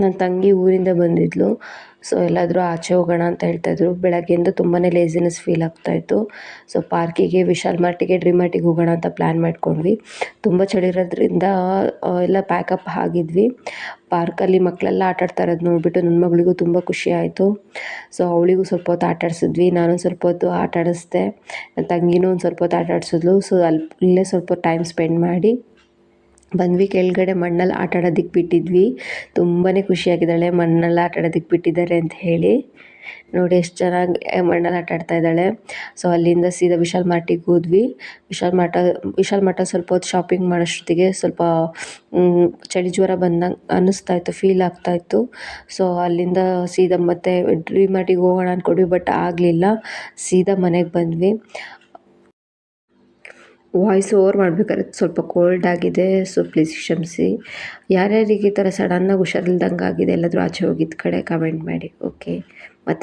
ನನ್ನ ತಂಗಿ ಊರಿಂದ ಬಂದಿದ್ಲು. ಸೊ ಎಲ್ಲಾದರೂ ಆಚೆ ಹೋಗೋಣ ಅಂತ ಹೇಳ್ತಾಯಿದ್ರು. ಬೆಳಗ್ಗೆಯಿಂದ ತುಂಬಾ ಲೇಸಿನೆಸ್ ಫೀಲ್ ಆಗ್ತಾಯಿತ್ತು. ಸೊ ಪಾರ್ಕಿಗೆ, ವಿಶಾಲ್ ಮಾರ್ಟಿಗೆ, ಡ್ರೀಮ್ ಮಾರ್ಟಿಗೆ ಹೋಗೋಣ ಅಂತ ಪ್ಲ್ಯಾನ್ ಮಾಡ್ಕೊಂಡ್ವಿ. ತುಂಬ ಚಳಿ ಇರೋದ್ರಿಂದ ಎಲ್ಲ ಪ್ಯಾಕಪ್ ಆಗಿದ್ವಿ. ಪಾರ್ಕಲ್ಲಿ ಮಕ್ಕಳೆಲ್ಲ ಆಟಾಡ್ತಾ ಇರೋದು ನೋಡಿಬಿಟ್ಟು ನನ್ನ ಮಗಳಿಗೂ ತುಂಬ ಖುಷಿ ಆಯಿತು. ಸೊ ಅವಳಿಗೂ ಸ್ವಲ್ಪ ಹೊತ್ತು ಆಟ ಆಡಿಸಿದ್ವಿ. ನಾನು ಸ್ವಲ್ಪ ಹೊತ್ತು ಆಟ ಆಡಿಸ್ದೆ. ನನ್ನ ತಂಗಿನೂ ಒಂದು ಸ್ವಲ್ಪ ಹೊತ್ತು ಆಟ ಆಡಿಸಿದ್ಲು. ಸೊ ಇಲ್ಲೇ ಸ್ವಲ್ಪ ಟೈಮ್ ಸ್ಪೆಂಡ್ ಮಾಡಿ ಬಂದ್ವಿ. ಕೆಳಗಡೆ ಮಣ್ಣಲ್ಲಿ ಆಟ ಆಡೋದಕ್ಕೆ ಬಿಟ್ಟಿದ್ವಿ. ತುಂಬಾ ಖುಷಿಯಾಗಿದ್ದಾಳೆ ಮಣ್ಣಲ್ಲಿ ಆಟ ಆಡೋದಕ್ಕೆ ಬಿಟ್ಟಿದ್ದಾರೆ ಅಂತ ಹೇಳಿ. ನೋಡಿ ಎಷ್ಟು ಚೆನ್ನಾಗಿ ಮಣ್ಣಲ್ಲಿ ಆಟ ಆಡ್ತಾ ಇದ್ದಾಳೆ. ಸೊ ಅಲ್ಲಿಂದ ಸೀದಾ ವಿಶಾಲ್ ಮಾರ್ಟಿಗೆ ಹೋದ್ವಿ. ವಿಶಾಲ್ ಮಾರ್ಟ ಸ್ವಲ್ಪ ಹೊತ್ತು ಶಾಪಿಂಗ್ ಮಾಡೋಷ್ಟೊತ್ತಿಗೆ ಸ್ವಲ್ಪ ಚಳಿ ಜ್ವರ ಬಂದಂಗೆ ಅನ್ನಿಸ್ತಾಯಿತ್ತು, ಫೀಲ್ ಆಗ್ತಾಯಿತ್ತು. ಸೊ ಅಲ್ಲಿಂದ ಸೀದಾ ಮತ್ತೆ ಡ್ರೀಮ್ ಮಾರ್ಟಿಗೆ ಹೋಗೋಣ ಅಂದ್ಕೊಂಡ್ವಿ, ಬಟ್ ಆಗಲಿಲ್ಲ. ಸೀದಾ ಮನೆಗೆ ಬಂದ್ವಿ. ವಾಯ್ಸ್ ಓವರ್ ಮಾಡಬೇಕಾದ್ರೆ ಸ್ವಲ್ಪ ಕೋಲ್ಡ್ ಆಗಿದೆ, ಸೊ ಪ್ಲೀಸ್ ಕ್ಷಮಿಸಿ. ಯಾರ್ಯಾರಿಗೆ ಈ ಥರ ಸಡನ್ನಾಗಿ ಹುಷಾರಿಲ್ದಂಗೆ ಆಗಿದೆ, ಎಲ್ಲಾದರೂ ಆಚೆ ಹೋಗಿದ್ದ ಕಡೆ ಕಮೆಂಟ್ ಮಾಡಿ. ಓಕೆ, ಮತ್ತು